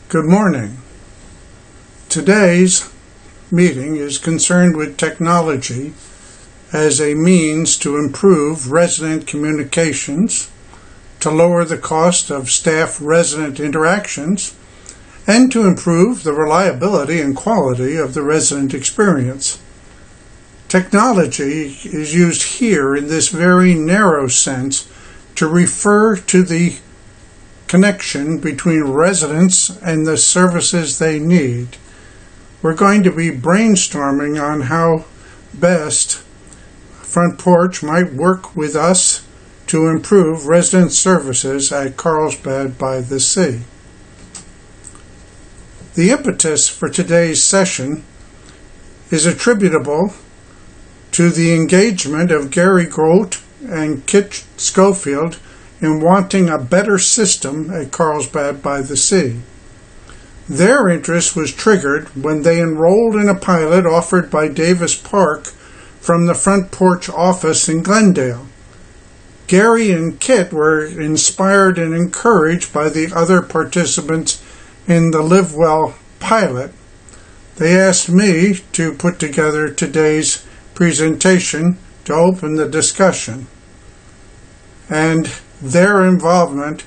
Good morning. Today's meeting is concerned with technology as a means to improve resident communications, to lower the cost of staff-resident interactions, and to improve the reliability and quality of the resident experience. Technology is used here in this very narrow sense to refer to the connection between residents and the services they need. We're going to be brainstorming on how best Front Porch might work with us to improve resident services at Carlsbad by the Sea. The impetus for today's session is attributable to the engagement of Gary Grote and Kit Schofield in wanting a better system at Carlsbad by the Sea. Their interest was triggered when they enrolled in a pilot offered by Davis Park from the Front Porch office in Glendale. Gary and Kit were inspired and encouraged by the other participants in the Live Well pilot. They asked me to put together today's presentation to open the discussion, and their involvement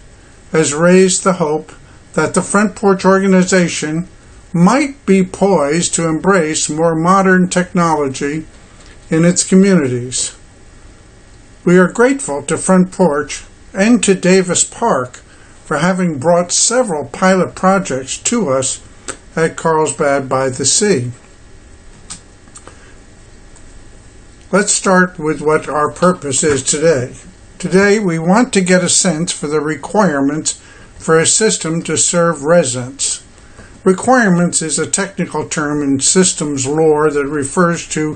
has raised the hope that the Front Porch organization might be poised to embrace more modern technology in its communities. We are grateful to Front Porch and to Davis Park for having brought several pilot projects to us at Carlsbad by the Sea. Let's start with what our purpose is today. Today, we want to get a sense for the requirements for a system to serve residents. Requirements is a technical term in systems lore that refers to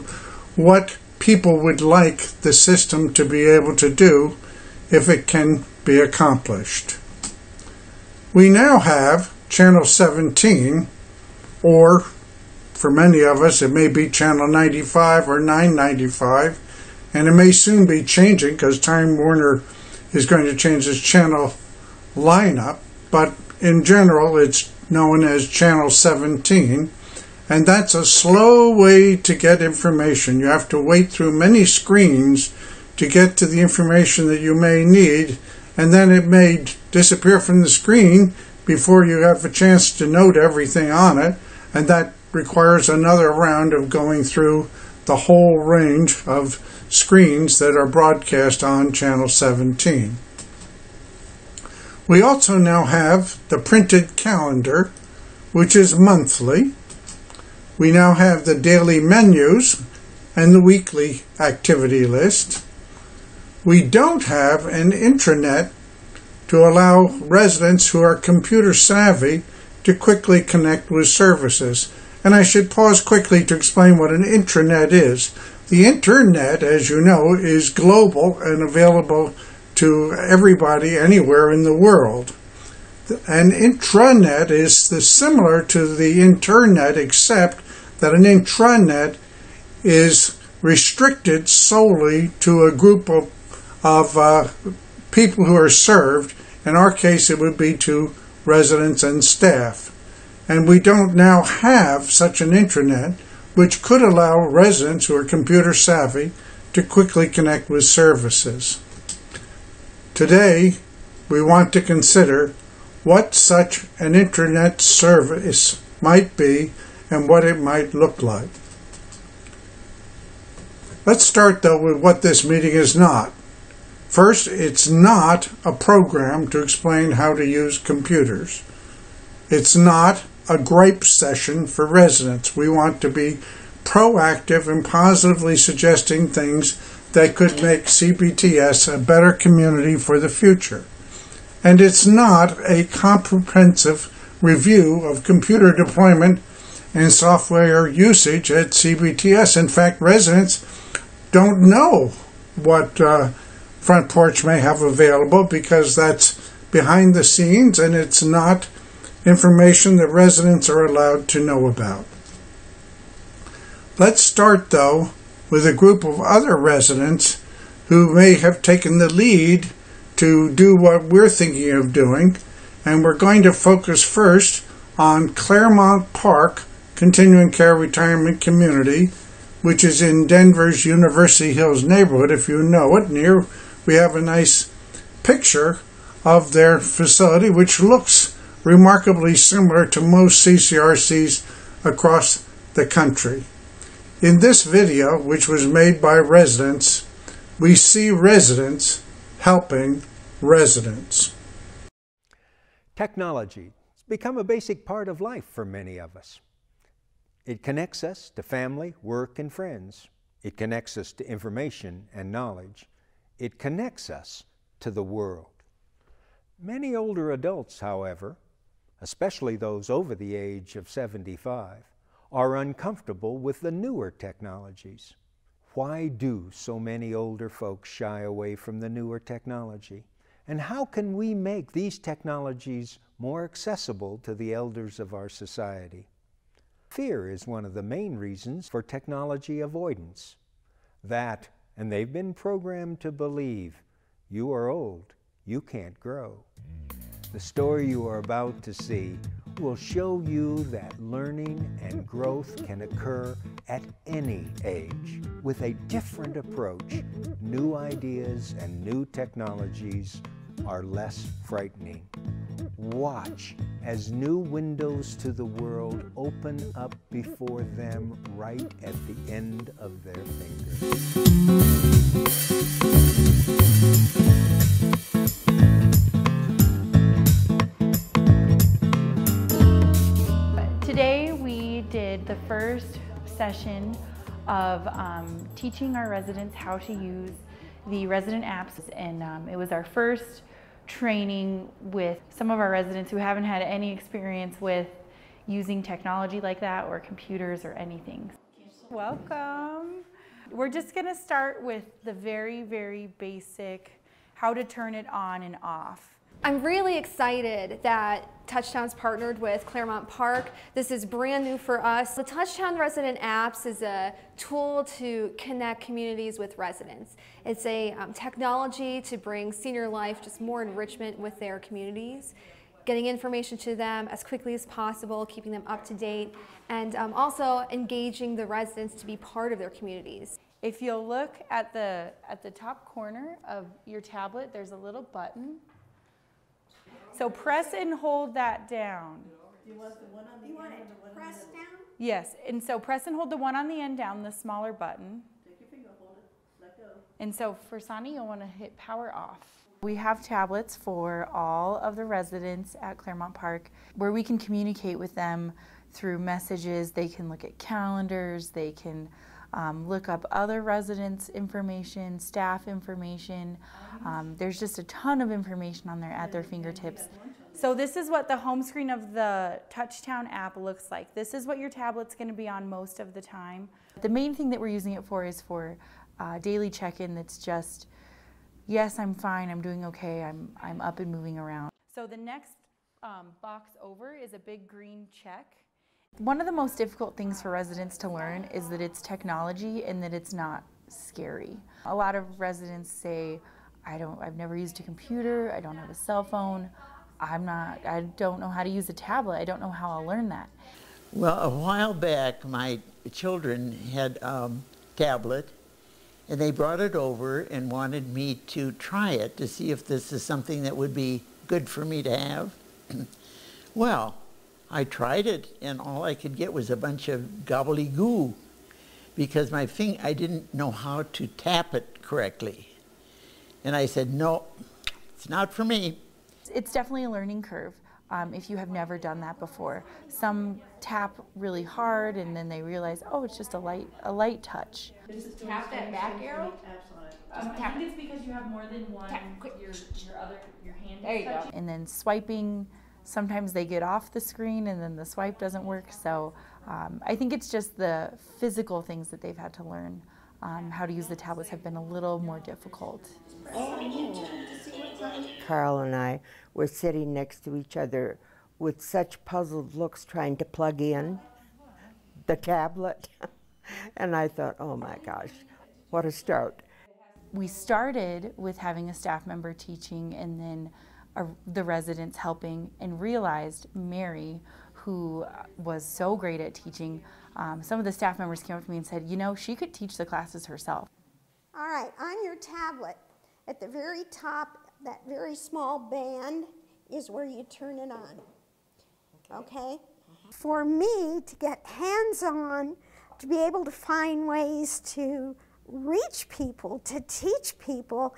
what people would like the system to be able to do if it can be accomplished. We now have Channel 17, or for many of us it may be Channel 95 or 995, and it may soon be changing because Time Warner is going to change its channel lineup, but in general it's known as Channel 17, and that's a slow way to get information. You have to wait through many screens to get to the information that you may need, and then it may disappear from the screen before you have a chance to note everything on it, and that requires another round of going through the whole range of screens that are broadcast on Channel 17. We also now have the printed calendar, which is monthly. We now have the daily menus and the weekly activity list. We don't have an intranet to allow residents who are computer savvy to quickly connect with services. And I should pause quickly to explain what an intranet is. The internet, as you know, is global and available to everybody anywhere in the world. An intranet is similar to the internet, except that an intranet is restricted solely to a group of people who are served. In our case, it would be to residents and staff. And we don't now have such an intranet, which could allow residents who are computer savvy to quickly connect with services. Today, we want to consider what such an intranet service might be and what it might look like. Let's start, though, with what this meeting is not. First, it's not a program to explain how to use computers. It's not a gripe session for residents. We want to be proactive and positively suggesting things that could make CBTs a better community for the future. And it's not a comprehensive review of computer deployment and software usage at CBTs. In fact, residents don't know what Front Porch may have available because that's behind the scenes and it's not information that residents are allowed to know about. Let's start, though, with a group of other residents who may have taken the lead to do what we're thinking of doing, and we're going to focus first on Claremont Park Continuing Care Retirement Community, which is in Denver's University Hills neighborhood, if you know it. And here we have a nice picture of their facility, which looks remarkably similar to most CCRCs across the country. In this video, which was made by residents, we see residents helping residents. Technology has become a basic part of life for many of us. It connects us to family, work, and friends. It connects us to information and knowledge. It connects us to the world. Many older adults, however, especially those over the age of 75, are uncomfortable with the newer technologies. Why do so many older folks shy away from the newer technology? And how can we make these technologies more accessible to the elders of our society? Fear is one of the main reasons for technology avoidance. That, and they've been programmed to believe, you are old, you can't grow. The story you are about to see will show you that learning and growth can occur at any age with a different approach. New ideas and new technologies are less frightening. Watch as new windows to the world open up before them right at the end of their fingers. Today we did the first session of teaching our residents how to use the resident apps, and it was our first training with some of our residents who haven't had any experience with using technology like that or computers or anything. Welcome. We're just going to start with the very, very basic how to turn it on and off. I'm really excited that Touchtown's partnered with Claremont Park. This is brand new for us. The Touchtown Resident Apps is a tool to connect communities with residents. It's a technology to bring senior life just more enrichment with their communities, getting information to them as quickly as possible, keeping them up to date, and also engaging the residents to be part of their communities. If you'll look at the top corner of your tablet, there's a little button. So press and hold that down. Do you want the one on the end? You want it pressed down? Yes, and so press and hold the one on the end down, the smaller button. Take your finger, hold it, let go. And so for Sonny, you'll want to hit power off. We have tablets for all of the residents at Claremont Park where we can communicate with them through messages. They can look at calendars, they can look up other residents' information, staff information. There's just a ton of information on there at their fingertips. So this is what the home screen of the Touchtown app looks like. This is what your tablet's going to be on most of the time. The main thing that we're using it for is for daily check-in. That's just, yes, I'm fine, I'm doing okay, I'm up and moving around. So the next box over is a big green check. One of the most difficult things for residents to learn is that it's technology and that it's not scary. A lot of residents say, I've never used a computer, I don't have a cell phone, I don't know how to use a tablet, I don't know how I'll learn that. Well, a while back, my children had a tablet, and they brought it over and wanted me to try it to see if this is something that would be good for me to have. Well, I tried it, and all I could get was a bunch of gobbledygoo because I didn't know how to tap it correctly. And I said, no, it's not for me. It's definitely a learning curve if you have never done that before. Some tap really hard, and then they realize, oh, it's just a light touch. Just tap that back arrow. I think it's because you have more than one, your hand. There you go. And then swiping, sometimes they get off the screen and then the swipe doesn't work. So I think it's just the physical things that they've had to learn. How to use the tablets have been a little more difficult. Carl and I were sitting next to each other with such puzzled looks trying to plug in the tablet. And I thought, oh my gosh, what a start. We started with having a staff member teaching and then the residents helping, and realized Mary, who was so great at teaching. Some of the staff members came up to me and said, you know, she could teach the classes herself. All right, on your tablet, at the very top, that very small band is where you turn it on, okay? For me to get hands-on, to be able to find ways to reach people, to teach people,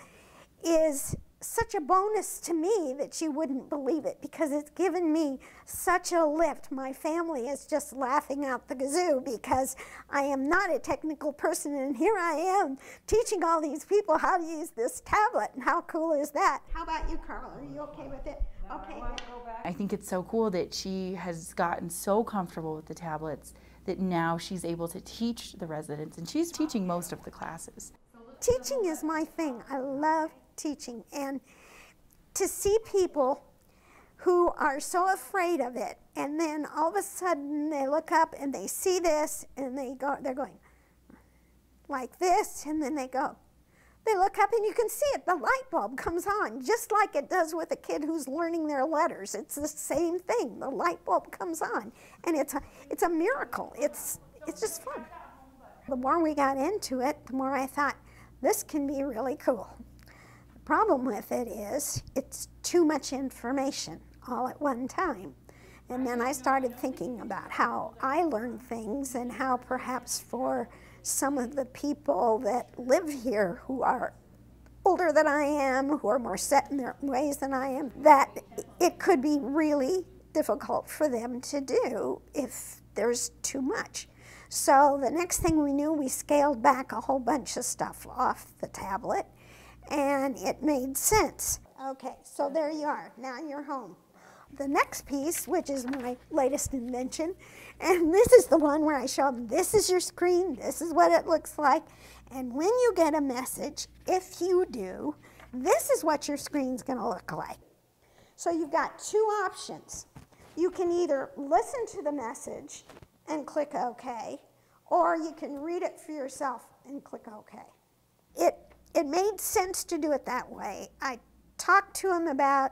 is such a bonus to me that you wouldn't believe it, because it's given me such a lift. My family is just laughing out the kazoo because I am not a technical person, and here I am teaching all these people how to use this tablet, and how cool is that? How about you, Carl? Are you okay with it? Okay. I think it's so cool that she has gotten so comfortable with the tablets that now she's able to teach the residents, and she's teaching most of the classes. Teaching is my thing. I love teaching, and to see people who are so afraid of it, and then all of a sudden they look up and they see this, and they're going like this, and then they look up and you can see it, the light bulb comes on, just like it does with a kid who's learning their letters. It's the same thing, the light bulb comes on, and it's a miracle. It's just fun. The more we got into it, the more I thought, this can be really cool. The problem with it is it's too much information all at one time. And then I started thinking about how I learn things, and how perhaps for some of the people that live here who are older than I am, who are more set in their ways than I am, that it could be really difficult for them to do if there's too much. So the next thing we knew, we scaled back a whole bunch of stuff off the tablet, and it made sense. Okay, so there you are. Now you're home. The next piece, which is my latest invention, and this is the one where I show them, this is your screen, this is what it looks like, and when you get a message, if you do, this is what your screen's going to look like. So you've got two options. You can either listen to the message and click OK, or you can read it for yourself and click OK. It made sense to do it that way. I talked to him about,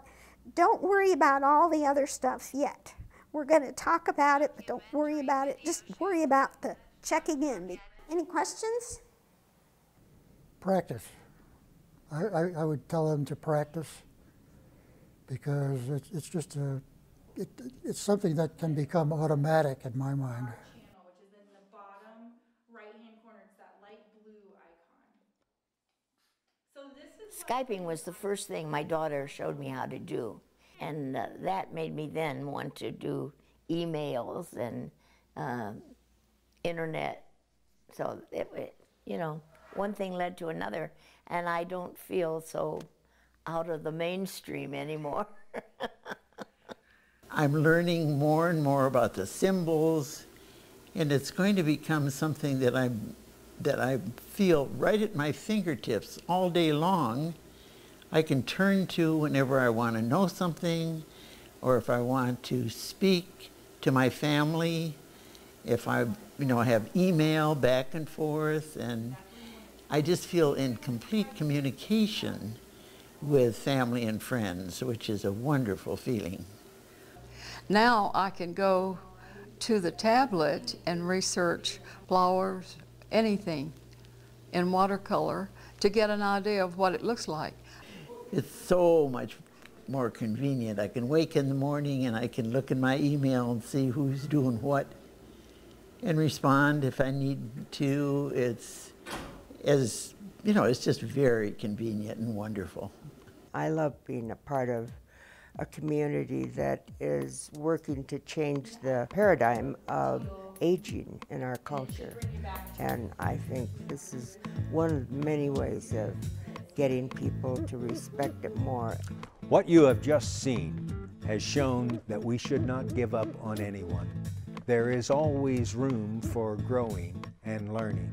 don't worry about all the other stuff yet. We're going to talk about it, but don't worry about it. Just worry about the checking in. Any questions? Practice. I would tell them to practice, because it's just it's something that can become automatic in my mind. Which is in the bottom right-hand corner. It's that light blue icon. So this is Skyping was the first thing my daughter showed me how to do, and that made me then want to do emails and internet. So you know, one thing led to another, and I don't feel so out of the mainstream anymore. I'm learning more and more about the symbols, and it's going to become something that I feel right at my fingertips all day long. I can turn to whenever I want to know something, or if I want to speak to my family, if I have email back and forth, and I just feel in complete communication with family and friends, which is a wonderful feeling. Now I can go to the tablet and research flowers, anything in watercolor, to get an idea of what it looks like. It's so much more convenient. I can wake in the morning and I can look in my email and see who's doing what and respond if I need to. It's just very convenient and wonderful. I love being a part of a community that is working to change the paradigm of aging in our culture. And I think this is one of many ways of getting people to respect it more. What you have just seen has shown that we should not give up on anyone. There is always room for growing and learning.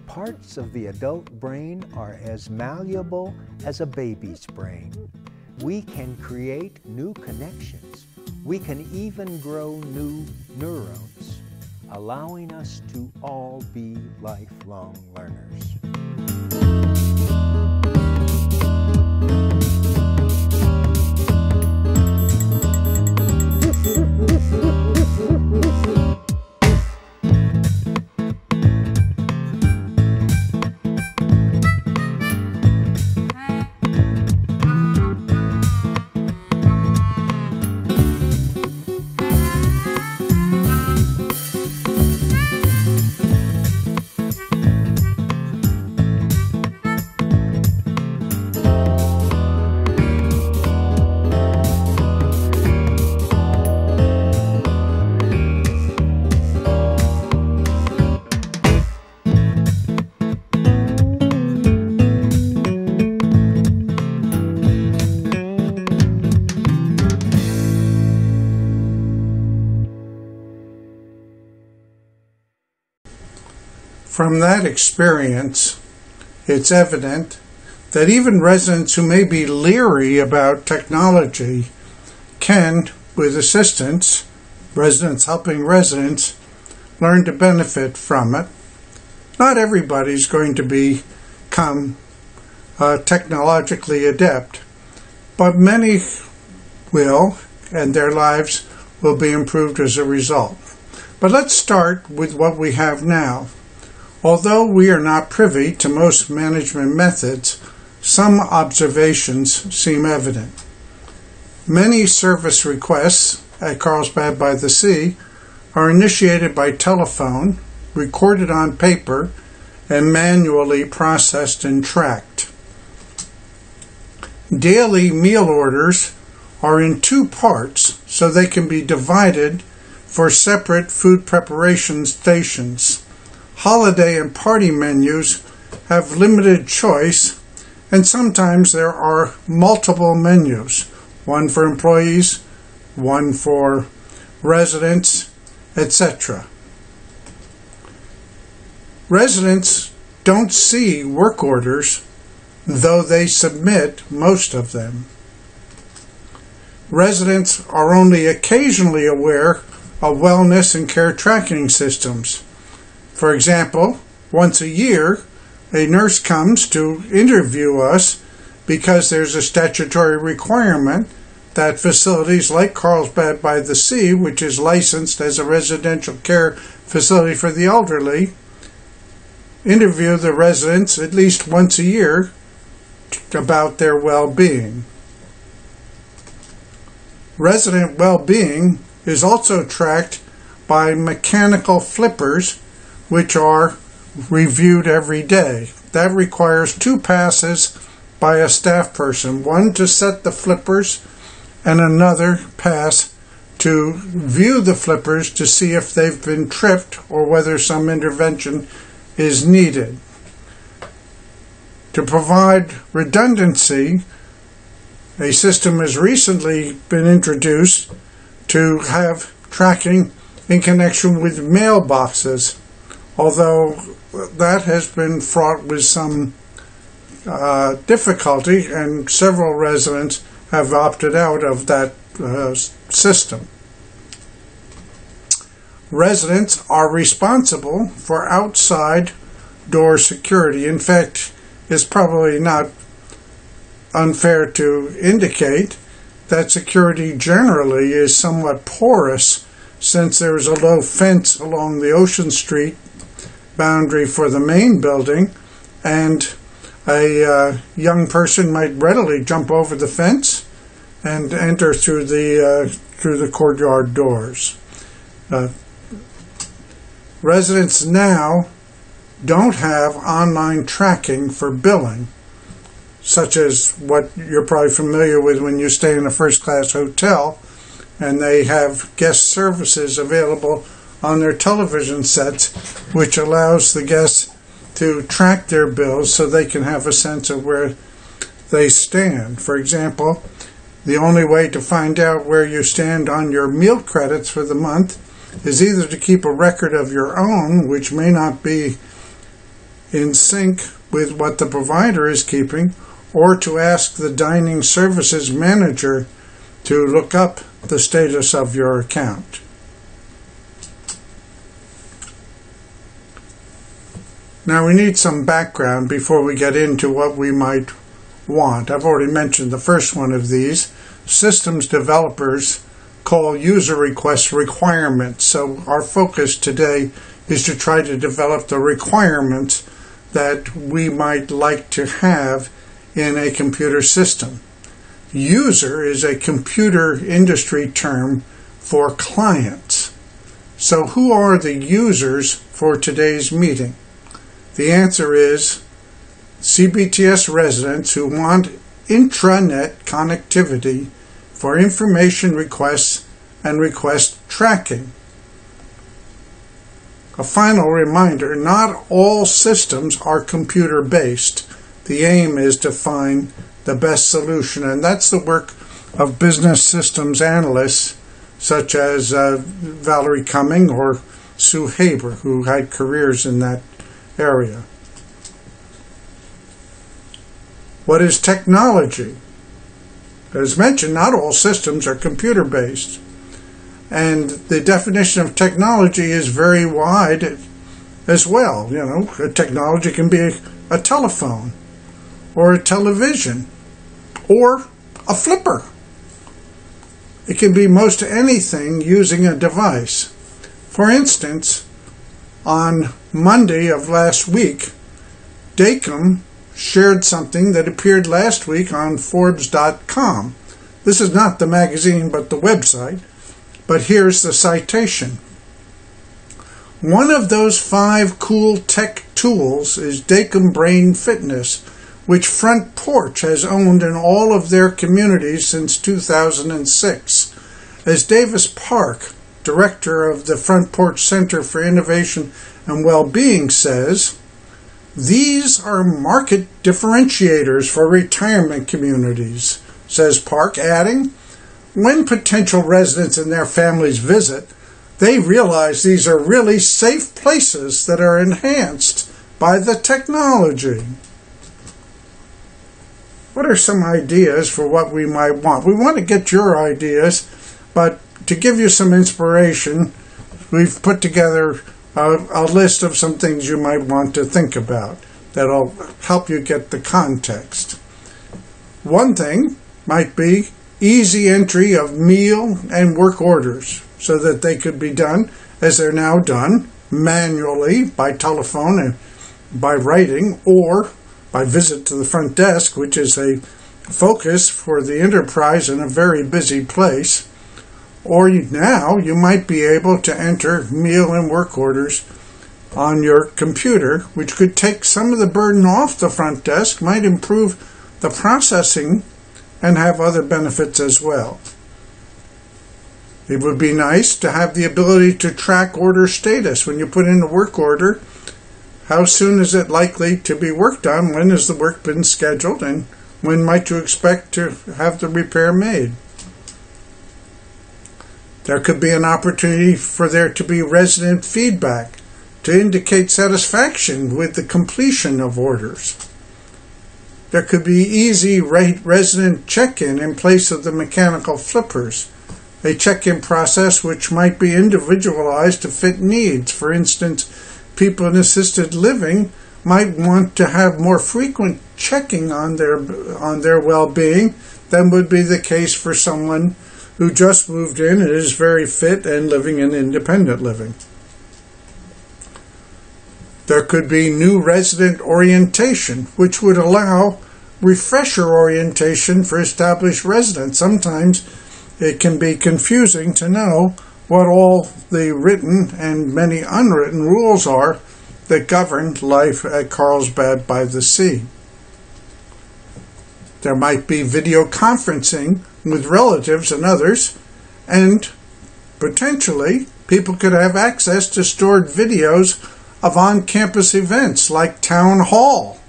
Parts of the adult brain are as malleable as a baby's brain. We can create new connections. We can even grow new neurons, allowing us to all be lifelong learners. From that experience, it's evident that even residents who may be leery about technology can, with assistance, residents helping residents, learn to benefit from it. Not everybody's going to become technologically adept, but many will, and their lives will be improved as a result. But let's start with what we have now. Although we are not privy to most management methods, some observations seem evident. Many service requests at Carlsbad by the Sea are initiated by telephone, recorded on paper, and manually processed and tracked. Daily meal orders are in two parts, so they can be divided for separate food preparation stations. Holiday and party menus have limited choice, and sometimes there are multiple menus, one for employees, one for residents, etc. Residents don't see work orders, though they submit most of them. Residents are only occasionally aware of wellness and care tracking systems. For example, once a year, a nurse comes to interview us because there's a statutory requirement that facilities like Carlsbad by the Sea, which is licensed as a residential care facility for the elderly, interview the residents at least once a year about their well-being. Resident well-being is also tracked by mechanical flippers, which are reviewed every day. That requires 2 passes by a staff person, one to set the flippers and another pass to view the flippers to see if they've been tripped or whether some intervention is needed. To provide redundancy, a system has recently been introduced to have tracking in connection with mailboxes, although that has been fraught with some difficulty, and several residents have opted out of that system. Residents are responsible for outside door security. In fact, it's probably not unfair to indicate that security generally is somewhat porous, since there is a low fence along the Ocean Street boundary for the main building, and a young person might readily jump over the fence and enter through the courtyard doors. Residents now don't have online tracking for billing, such as what you're probably familiar with when you stay in a first-class hotel and they have guest services available on their television sets, which allows the guests to track their bills so they can have a sense of where they stand. For example, the only way to find out where you stand on your meal credits for the month is either to keep a record of your own, which may not be in sync with what the provider is keeping, or to ask the dining services manager to look up the status of your account. Now we need some background before we get into what we might want. I've already mentioned the first one of these. Systems developers call user requests requirements. So our focus today is to try to develop the requirements that we might like to have in a computer system. User is a computer industry term for clients. So who are the users for today's meeting? The answer is CBTs residents who want intranet connectivity for information requests and request tracking. A final reminder, not all systems are computer-based. The aim is to find the best solution, and that's the work of business systems analysts such as Valerie Cumming or Sue Haber, who had careers in that area. What is technology? As mentioned, not all systems are computer-based. And the definition of technology is very wide as well. You know, a technology can be a telephone, or a television, or a flipper. It can be most anything using a device. For instance, on Monday of last week, Dacom shared something that appeared last week on Forbes.com. This is not the magazine, but the website. But here's the citation. One of those 5 cool tech tools is Dacom Brain Fitness, which Front Porch has owned in all of their communities since 2006. As Davis Park, director of the Front Porch Center for Innovation and Well-Being, says, "These are market differentiators for retirement communities," says Park, adding, "When potential residents and their families visit, they realize these are really safe places that are enhanced by the technology." What are some ideas for what we might want? We want to get your ideas, but to give you some inspiration, we've put together a list of some things you might want to think about that'll help you get the context. One thing might be easy entry of meal and work orders so that they could be done, as they're now done, manually by telephone and by writing, or by visit to the front desk, which is a focus for the enterprise in a very busy place. Or now you might be able to enter meal and work orders on your computer, which could take some of the burden off the front desk, might improve the processing, and have other benefits as well. It would be nice to have the ability to track order status. When you put in a work order, how soon is it likely to be worked on? When has the work been scheduled? And when might you expect to have the repair made? There could be an opportunity for there to be resident feedback to indicate satisfaction with the completion of orders. There could be easy resident check-in in place of the mechanical flippers, a check-in process which might be individualized to fit needs. For instance, people in assisted living might want to have more frequent checking on their well-being than would be the case for someone who just moved in and is very fit and living in independent living. There could be new resident orientation, which would allow refresher orientation for established residents. Sometimes it can be confusing to know what all the written and many unwritten rules are that govern life at Carlsbad by the Sea. There might be video conferencing with relatives and others, and potentially people could have access to stored videos of on-campus events like Town Hall.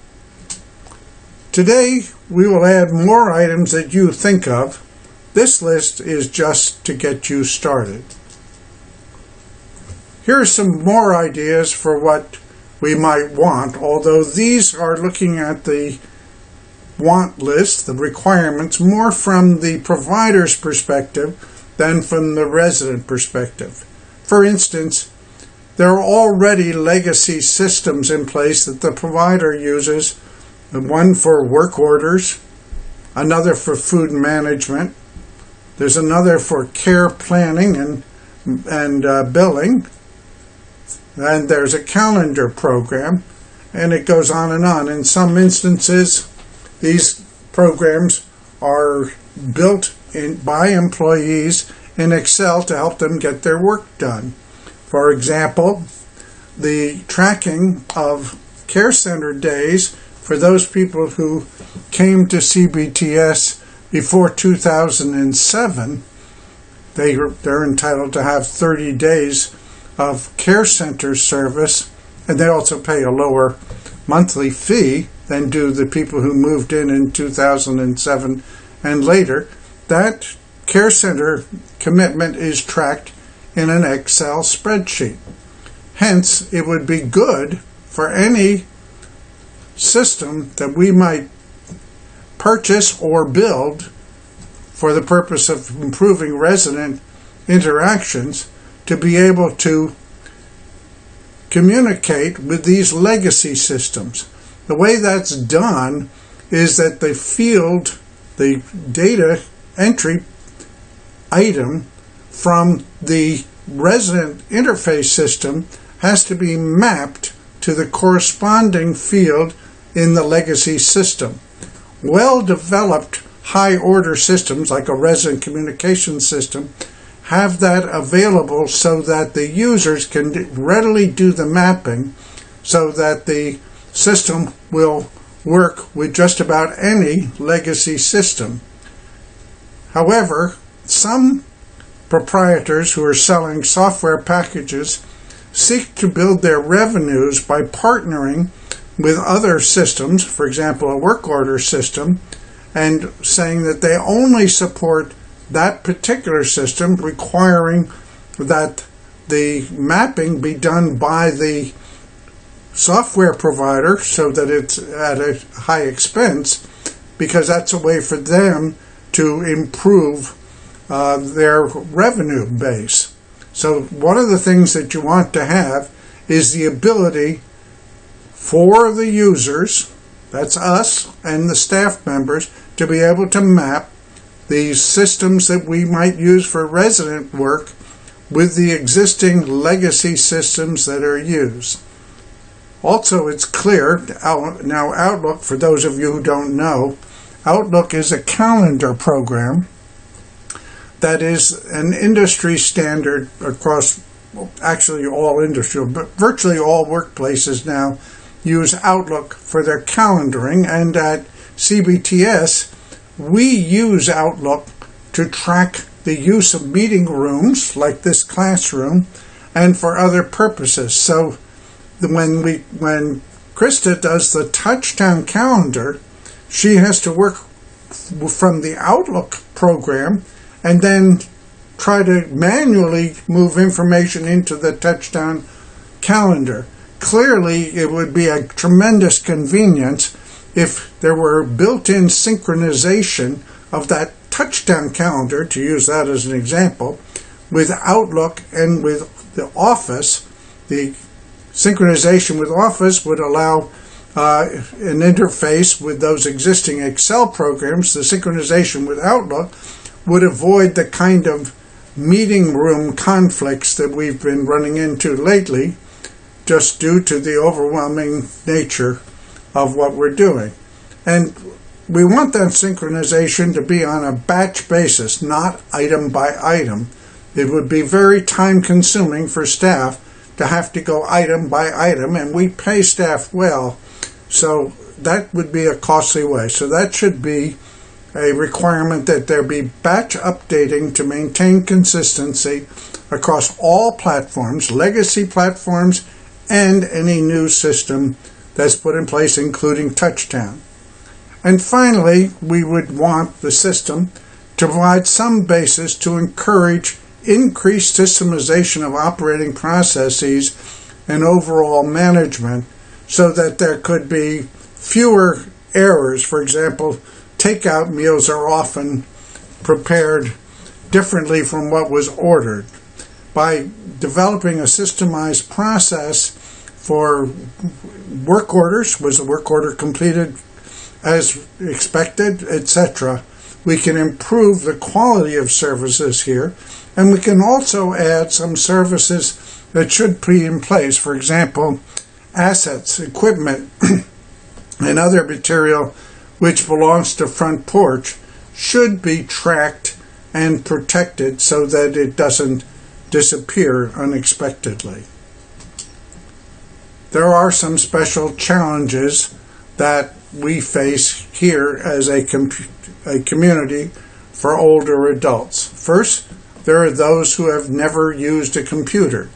Today, we will add more items that you think of. This list is just to get you started. Here are some more ideas for what we might want, although these are looking at the want list, the requirements, more from the provider's perspective than from the resident perspective. For instance, there are already legacy systems in place that the provider uses, one for work orders, another for food management, there's another for care planning and billing, and there's a calendar program, and it goes on and on. In some instances, these programs are built by employees in Excel to help them get their work done. For example, the tracking of care center days for those people who came to CBTS before 2007, they're entitled to have 30 days of care center service, and they also pay a lower monthly fee than do the people who moved in 2007 and later. That care center commitment is tracked in an Excel spreadsheet. Hence, it would be good for any system that we might purchase or build for the purpose of improving resident interactions to be able to communicate with these legacy systems. The way that's done is that the field, the data entry item from the resident interface system has to be mapped to the corresponding field in the legacy system. Well-developed high-order systems like a resident communication system have that available so that the users can readily do the mapping so that the system will work with just about any legacy system. However, some proprietors who are selling software packages seek to build their revenues by partnering with other systems, for example, a work order system, and saying that they only support that particular system, requiring that the mapping be done by the software provider so that it's at a high expense, because that's a way for them to improve their revenue base. So one of the things that you want to have is the ability for the users, that's us and the staff members, to be able to map these systems that we might use for resident work with the existing legacy systems that are used. Also, it's clear, now Outlook, for those of you who don't know, Outlook is a calendar program that is an industry standard across actually all industry, but virtually all workplaces now use Outlook for their calendaring, and at CBTS we use Outlook to track the use of meeting rooms like this classroom and for other purposes. So when Krista does the touchdown calendar, she has to work from the Outlook program and then try to manually move information into the touchdown calendar. Clearly, it would be a tremendous convenience if there were built-in synchronization of that touchdown calendar, to use that as an example, with Outlook and with the Office. The synchronization with Office would allow an interface with those existing Excel programs. The synchronization with Outlook would avoid the kind of meeting room conflicts that we've been running into lately, just due to the overwhelming nature of what we're doing. And we want that synchronization to be on a batch basis, not item by item. It would be very time consuming for staff to have to go item by item, and we pay staff well, so that would be a costly way. So that should be a requirement that there be batch updating to maintain consistency across all platforms, legacy platforms, and any new system that's put in place, including Touchdown. And finally, we would want the system to provide some basis to encourage increased systemization of operating processes and overall management so that there could be fewer errors. For example, takeout meals are often prepared differently from what was ordered. By developing a systemized process for work orders, was the work order completed as expected, etc., we can improve the quality of services here, and we can also add some services that should be in place. For example, assets, equipment, and other material which belongs to Front Porch should be tracked and protected so that it doesn't disappear unexpectedly. There are some special challenges that we face here as a community for older adults. First, there are those who have never used a computer.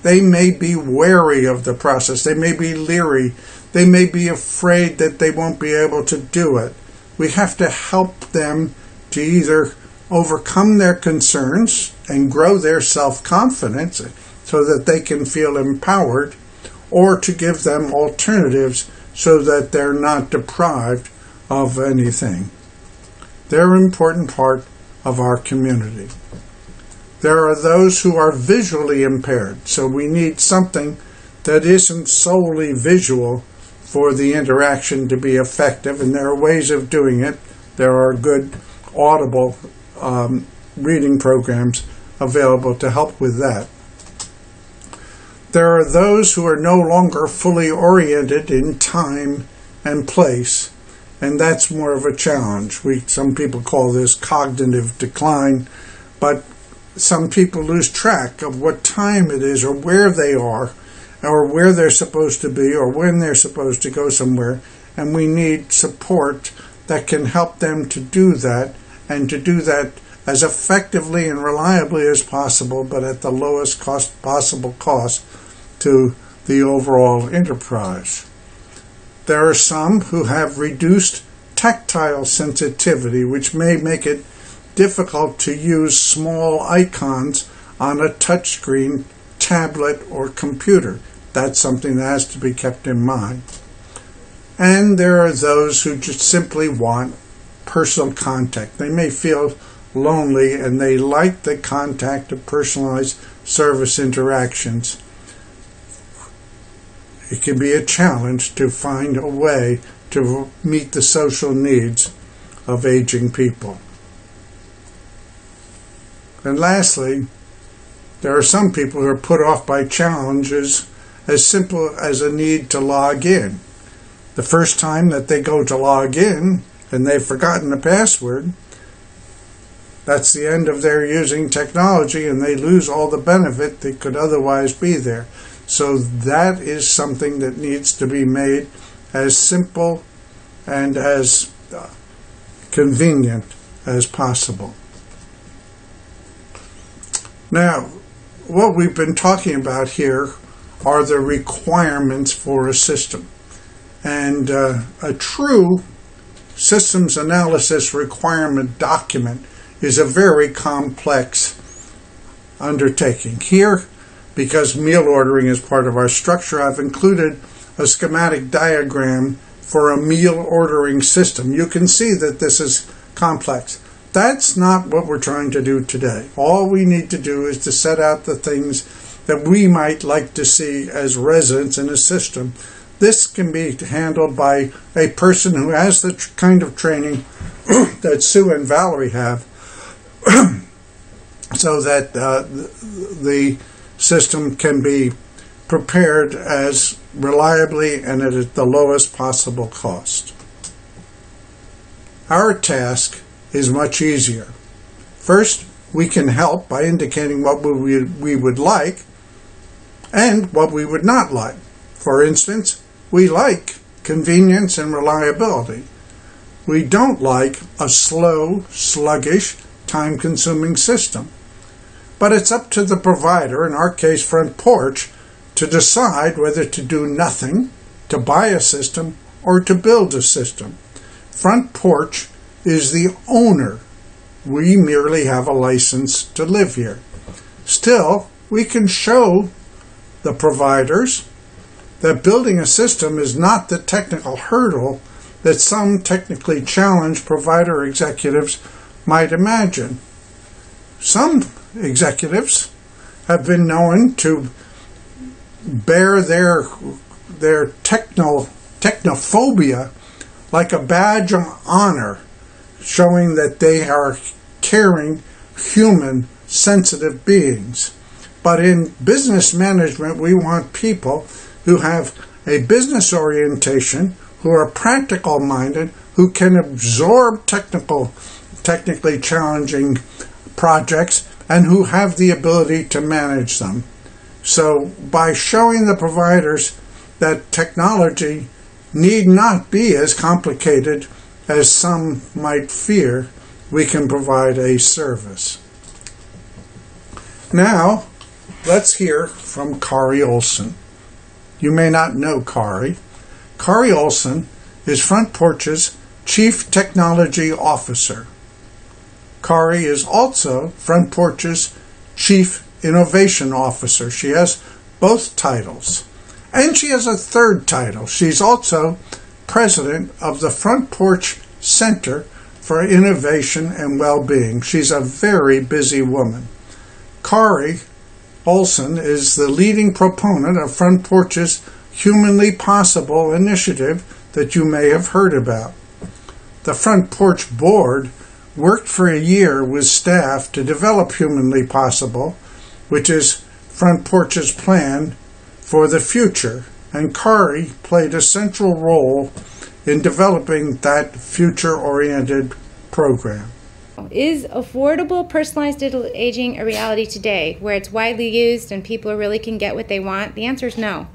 They may be wary of the process. They may be leery. They may be afraid that they won't be able to do it. We have to help them to either overcome their concerns and grow their self-confidence so that they can feel empowered, or to give them alternatives so that they're not deprived of anything. They're an important part of our community. There are those who are visually impaired, so we need something that isn't solely visual for the interaction to be effective, and there are ways of doing it. There are good audible reading programs available to help with that. There are those who are no longer fully oriented in time and place, and that's more of a challenge. Some people call this cognitive decline, but some people lose track of what time it is or where they are or where they're supposed to be or when they're supposed to go somewhere, and we need support that can help them to do that, and to do that as effectively and reliably as possible, but at the lowest possible cost to the overall enterprise. There are some who have reduced tactile sensitivity, which may make it difficult to use small icons on a touchscreen, tablet, or computer. That's something that has to be kept in mind. And there are those who just simply want personal contact. They may feel lonely and they like the contact of personalized service interactions. It can be a challenge to find a way to meet the social needs of aging people. And lastly, there are some people who are put off by challenges as simple as a need to log in. The first time that they go to log in and they've forgotten the password, that's the end of their using technology, and they lose all the benefit that could otherwise be there. So that is something that needs to be made as simple and as convenient as possible. Now, what we've been talking about here are the requirements for a system. And a true systems analysis requirement document is a very complex undertaking. Here, because meal ordering is part of our structure, I've included a schematic diagram for a meal ordering system. You can see that this is complex. That's not what we're trying to do today. All we need to do is to set out the things that we might like to see as residents in a system. This can be handled by a person who has the kind of training that Sue and Valerie have, so that the system can be prepared as reliably and at the lowest possible cost. Our task is much easier. First, we can help by indicating what we would like and what we would not like. For instance, we like convenience and reliability. We don't like a slow, sluggish, time-consuming system. But it's up to the provider, in our case Front Porch, to decide whether to do nothing, to buy a system, or to build a system. Front Porch is the owner. We merely have a license to live here. Still, we can show the providers that building a system is not the technical hurdle that some technically challenged provider executives might imagine. Some executives have been known to bear their technophobia like a badge of honor, showing that they are caring, human, sensitive beings. But in business management, we want people who have a business orientation, who are practical minded, who can absorb technically challenging projects, and who have the ability to manage them. So by showing the providers that technology need not be as complicated as some might fear, we can provide a service. Now, let's hear from Kari Olson. You may not know Kari. Kari Olson is Front Porch's Chief Technology Officer. Kari is also Front Porch's Chief Innovation Officer. She has both titles. And she has a third title. She's also president of the Front Porch Center for Innovation and Well-Being. She's a very busy woman. Kari Olson is the leading proponent of Front Porch's Humanly Possible initiative that you may have heard about. The Front Porch Board worked for a year with staff to develop Humanly Possible, which is Front Porch's plan for the future, and Kari played a central role in developing that future-oriented program. Is affordable personalized digital aging a reality today, where it's widely used and people really can get what they want? The answer is no.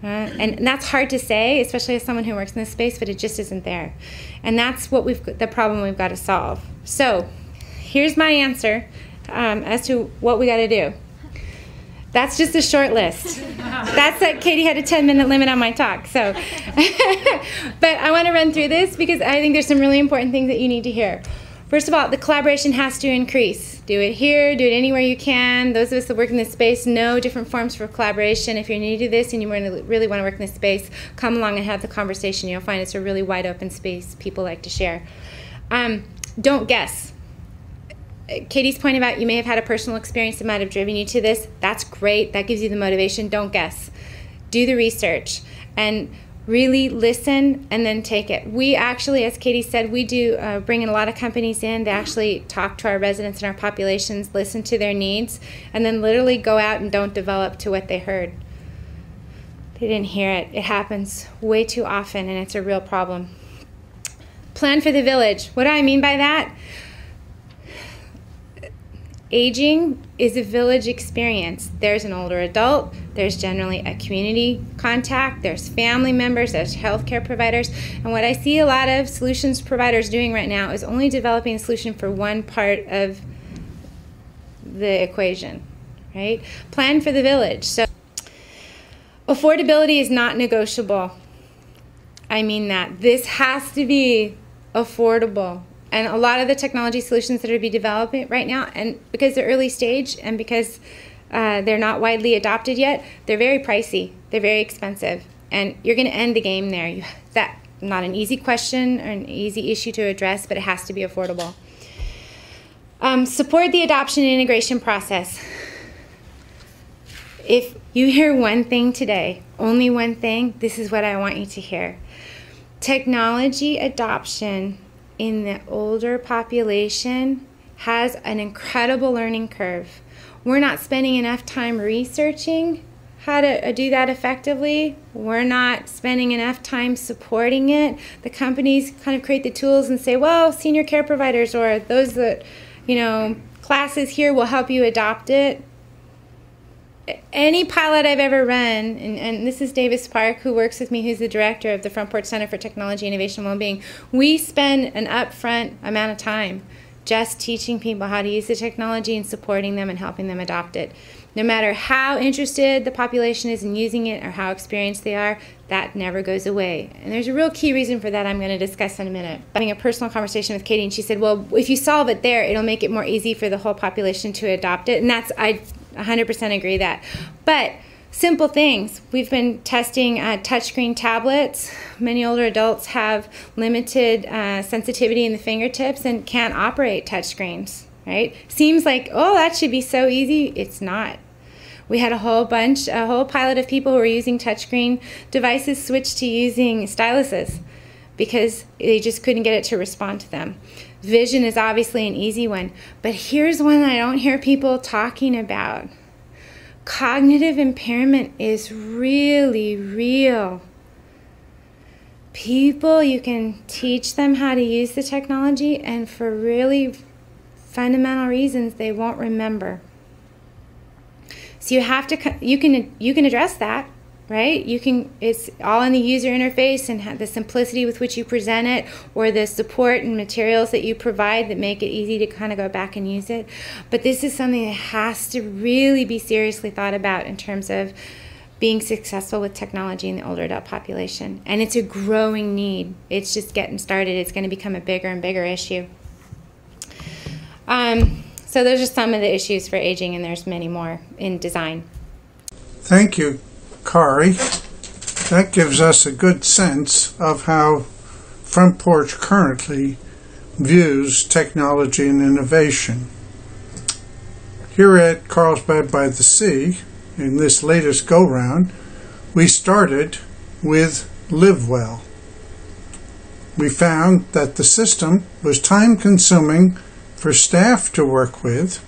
And that's hard to say, especially as someone who works in this space, but it just isn't there. And that's what the problem we've got to solve. So here's my answer as to what we got to do. That's just a short list. That's that Katie had a 10-minute limit on my talk. So, but I want to run through this because I think there's some really important things that you need to hear. First of all, the collaboration has to increase. Do it here, do it anywhere you can. Those of us that work in this space know different forms for collaboration. If you're new to this and you really want to work in this space, come along and have the conversation. You'll find it's a really wide open space people like to share. Don't guess. Katie's point about you may have had a personal experience that might have driven you to this. That's great. That gives you the motivation. Don't guess. Do the research and really listen and then take it. We actually, as Katie said, we do bring in a lot of companies in. They actually talk to our residents and our populations, listen to their needs, and then literally go out and don't develop to what they heard. They didn't hear it. It happens way too often, and it's a real problem. Plan for the village. What do I mean by that? Aging is a village experience. There's an older adult, there's generally a community contact, there's family members, there's healthcare providers, and what I see a lot of solutions providers doing right now is only developing a solution for one part of the equation, right? Plan for the village. So affordability is not negotiable. I mean that. This has to be affordable. And a lot of the technology solutions that are being developed right now, and because they're early stage and because they're not widely adopted yet, they're very pricey. They're very expensive. And you're going to end the game there. That's not an easy question or an easy issue to address, but it has to be affordable. Support the adoption and integration process. If you hear one thing today, only one thing, this is what I want you to hear. Technology adoption in the older population has an incredible learning curve. We're not spending enough time researching how to do that effectively. We're not spending enough time supporting it. The companies kind of create the tools and say, well, senior care providers or those that, classes here will help you adopt it. Any pilot I've ever run, and this is Davis Park, who works with me, who's the director of the Front Porch Center for Technology, Innovation, and Wellbeing, we spend an upfront amount of time just teaching people how to use the technology and supporting them and helping them adopt it. No matter how interested the population is in using it or how experienced they are, that never goes away. And there's a real key reason for that I'm going to discuss in a minute. Having a personal conversation with Katie, and she said, well, if you solve it there, it'll make it more easy for the whole population to adopt it. And I 100% agree that. But simple things. We've been testing touchscreen tablets. Many older adults have limited sensitivity in the fingertips and can't operate touchscreens, right? Seems like, oh, that should be so easy. It's not. We had a whole pilot of people who were using touchscreen devices switch to using styluses because they just couldn't get it to respond to them. Vision is obviously an easy one, but here's one I don't hear people talking about. Cognitive impairment is really real. People, you can teach them how to use the technology, and for really fundamental reasons, they won't remember. So you have to, you can address that, right? It's all in the user interface and the simplicity with which you present it, or the support and materials that you provide that make it easy to kind of go back and use it. But this is something that has to really be seriously thought about in terms of being successful with technology in the older adult population. And it's a growing need. It's just getting started. It's going to become a bigger and bigger issue. So those are some of the issues for aging, and there's many more in design. Thank you, Kari. That gives us a good sense of how Front Porch currently views technology and innovation. Here at Carlsbad by the Sea, in this latest go-round, we started with Live Well. We found that the system was time-consuming for staff to work with.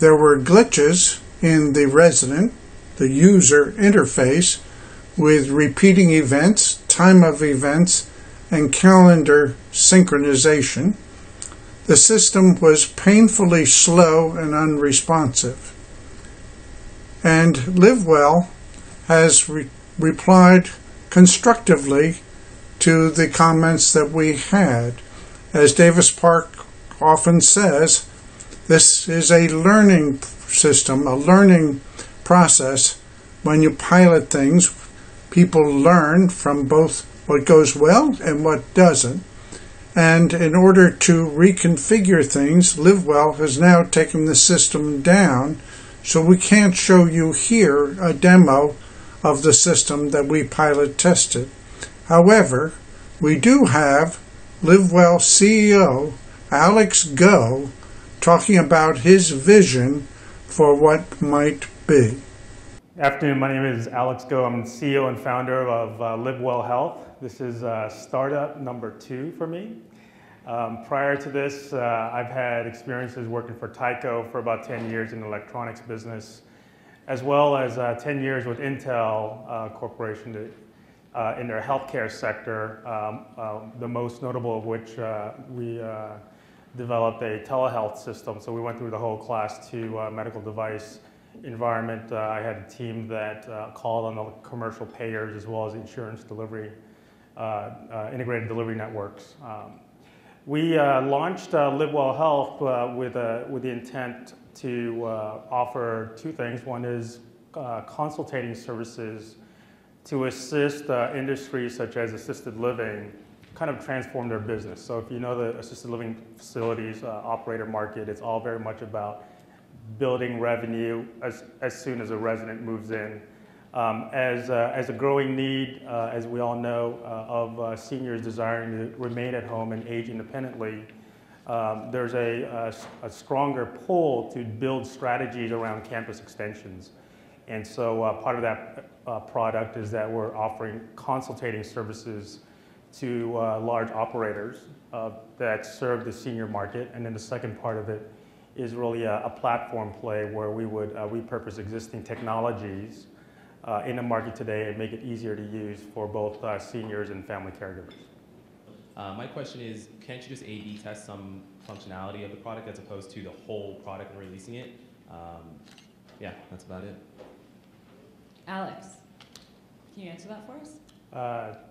There were glitches in the resident, the user interface, with repeating events, time of events, and calendar synchronization. The system was painfully slow and unresponsive. And Live Well has replied constructively to the comments that we had. As Davis Park often says, this is a learning system, a learning process. When you pilot things, people learn from both what goes well and what doesn't. And in order to reconfigure things, Live Well has now taken the system down, so we can't show you here a demo of the system that we pilot tested. However, we do have Live Well CEO Alex Go talking about his vision for what might be. Good afternoon, my name is Alex Go. I'm CEO and founder of Live Well Health. This is startup number 2 for me. Prior to this, I've had experiences working for Tyco for about 10 years in the electronics business, as well as 10 years with Intel Corporation in their healthcare sector, the most notable of which we developed a telehealth system. So we went through the whole class 2 medical device environment. I had a team that called on the commercial payers as well as insurance delivery, integrated delivery networks. We launched Live Well Health with the intent to offer 2 things. One is consultating services to assist industries such as assisted living kind of transform their business. So if you know the assisted living facilities operator market, it's all very much about building revenue as soon as a resident moves in. As a growing need, as we all know, of seniors desiring to remain at home and age independently, there's a stronger pull to build strategies around campus extensions. And so part of that product is that we're offering consultating services to large operators that serve the senior market. And then the second part of it is really a platform play where we would repurpose existing technologies in the market today and make it easier to use for both seniors and family caregivers. My question is, can't you just A/B test some functionality of the product as opposed to the whole product and releasing it? Yeah, that's about it. Alex, can you answer that for us?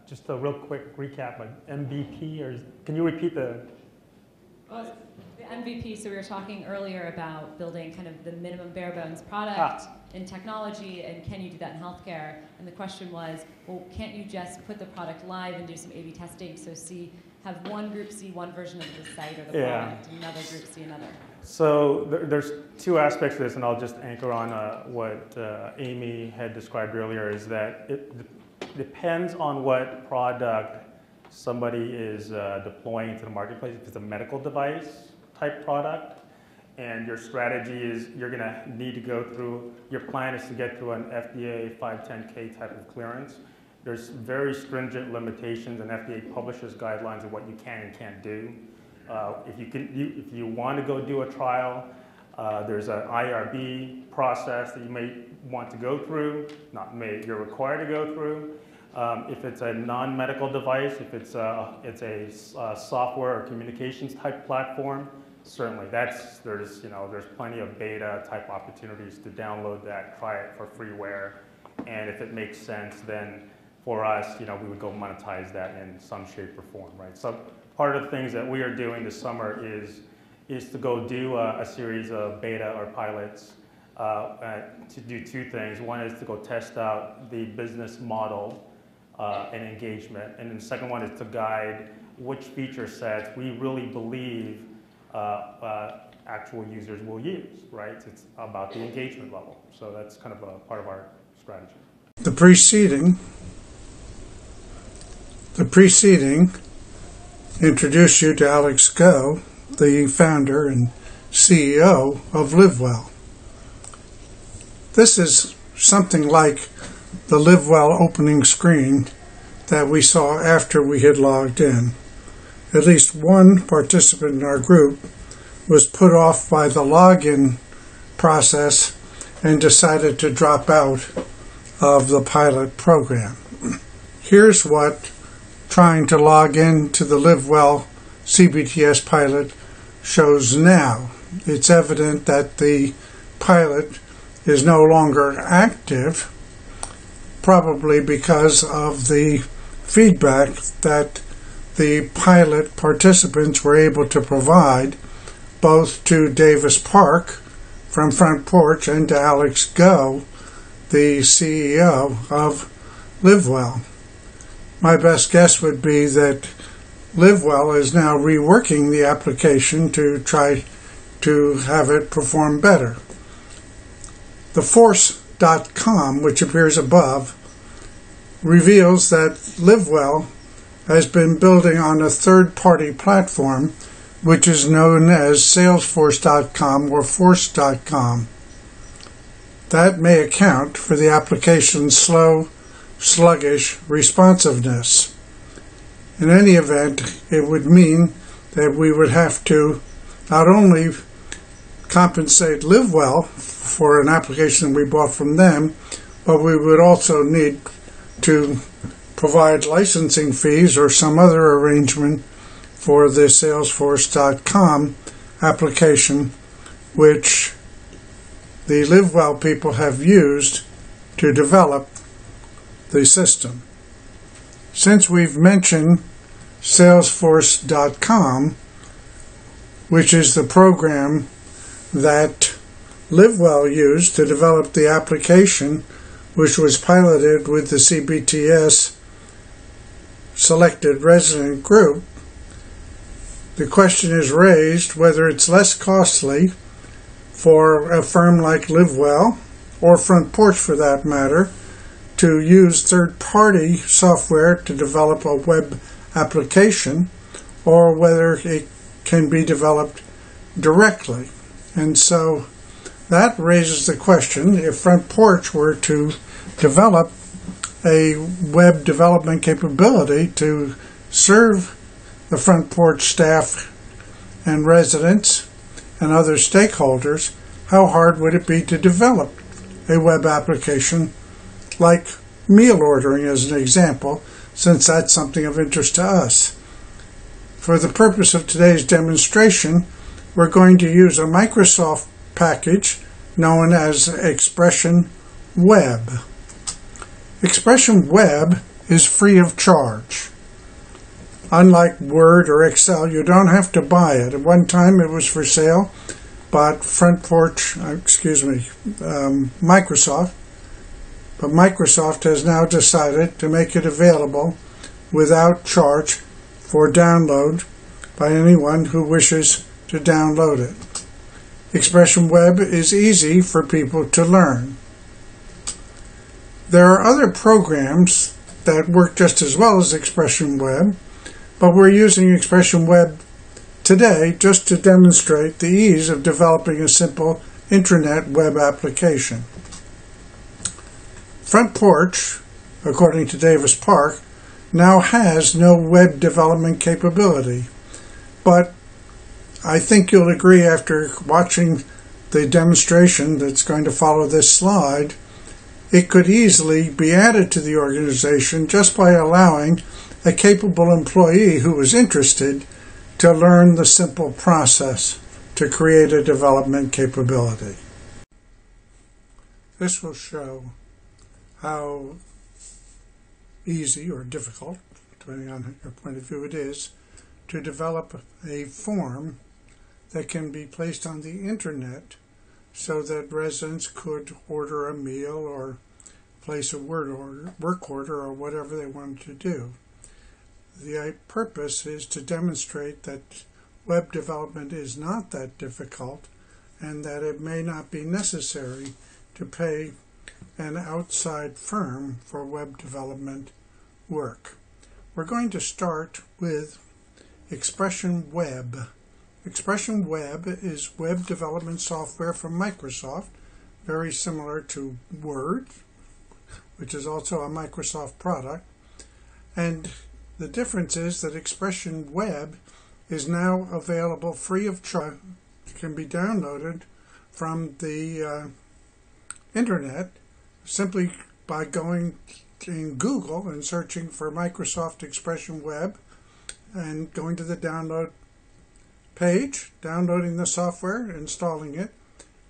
Just a real quick recap, like MVP, or can you repeat the? Well, the MVP, so we were talking earlier about building kind of the minimum bare bones product in technology, and can you do that in healthcare? And the question was, well, can't you just put the product live and do some A/B testing, so have one group see one version of the site or the product, and another group see another? So there's 2 aspects to this, and I'll just anchor on what Amy had described earlier, is that it depends on what product somebody is deploying into the marketplace. If it's a medical device type product, and your strategy is you're going to need to go through, your plan is to get through an FDA 510K type of clearance. There's very stringent limitations, and FDA publishes guidelines of what you can and can't do. If you want to go do a trial, there's an IRB process that you may want to go through, you're required to go through. If it's a non-medical device, if it's a software or communications type platform, certainly there's plenty of beta type opportunities to download that, try it for freeware, and if it makes sense, then for us, we would go monetize that in some shape or form, right? So part of the things that we are doing this summer is to go do a series of beta or pilots to do 2 things. One is to go test out the business model and engagement, and then the second one is to guide which feature sets we really believe actual users will use, right? It's about the engagement level. So that's kind of a part of our strategy. The preceding introduced you to Alex Go, the founder and CEO of LiveWell. This is something like the LiveWell opening screen that we saw after we had logged in. At least one participant in our group was put off by the login process and decided to drop out of the pilot program. Here's what trying to log in to the LiveWell CBTS pilot shows now. It's evident that the pilot is no longer active, probably because of the feedback that the pilot participants were able to provide both to Davis Park from Front Porch and to Alex Go, the CEO of LiveWell. My best guess would be that LiveWell is now reworking the application to try to have it perform better. The force.com, which appears above, reveals that LiveWell has been building on a third-party platform which is known as Salesforce.com or Force.com. That may account for the application's slow, sluggish responsiveness. In any event, it would mean that we would have to not only compensate LiveWell for an application we bought from them, but we would also need to provide licensing fees or some other arrangement for the Salesforce.com application, which the LiveWell people have used to develop the system. Since we've mentioned Salesforce.com, which is the program that LiveWell used to develop the application, which was piloted with the CBTS selected resident group, the question is raised whether it's less costly for a firm like LiveWell, or Front Porch for that matter, to use third-party software to develop a web application, or whether it can be developed directly. And so that raises the question, if Front Porch were to develop a web development capability to serve the Front Porch staff and residents and other stakeholders, how hard would it be to develop a web application like meal ordering as an example, since that's something of interest to us. For the purpose of today's demonstration, we're going to use a Microsoft package known as Expression Web. Expression Web is free of charge. Unlike Word or Excel, you don't have to buy it. At one time it was for sale, but Microsoft has now decided to make it available without charge for download by anyone who wishes to download it. Expression Web is easy for people to learn. There are other programs that work just as well as Expression Web, but we're using Expression Web today just to demonstrate the ease of developing a simple intranet web application. Front Porch, according to Davis Park, now has no web development capability, but I think you'll agree after watching the demonstration that's going to follow this slide, it could easily be added to the organization just by allowing a capable employee who is interested to learn the simple process to create a development capability. This will show how easy or difficult, depending on your point of view, it is to develop a form that can be placed on the internet so that residents could order a meal or place a work order or whatever they wanted to do. The purpose is to demonstrate that web development is not that difficult and that it may not be necessary to pay an outside firm for web development work. We're going to start with Expression Web. Expression Web is web development software from Microsoft, very similar to Word, which is also a Microsoft product. And the difference is that Expression Web is now available free of charge. It can be downloaded from the internet simply by going in Google and searching for Microsoft Expression Web and going to the download page, downloading the software, installing it,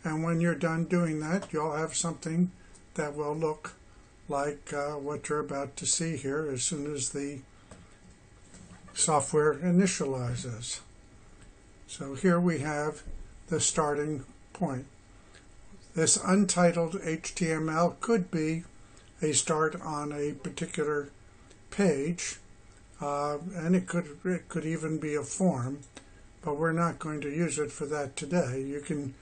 and when you're done doing that, you'll have something that will look like what you're about to see here as soon as the software initializes. So here we have the starting point. This untitled HTML could be a start on a particular page, and it could even be a form, but we're not going to use it for that today. You can,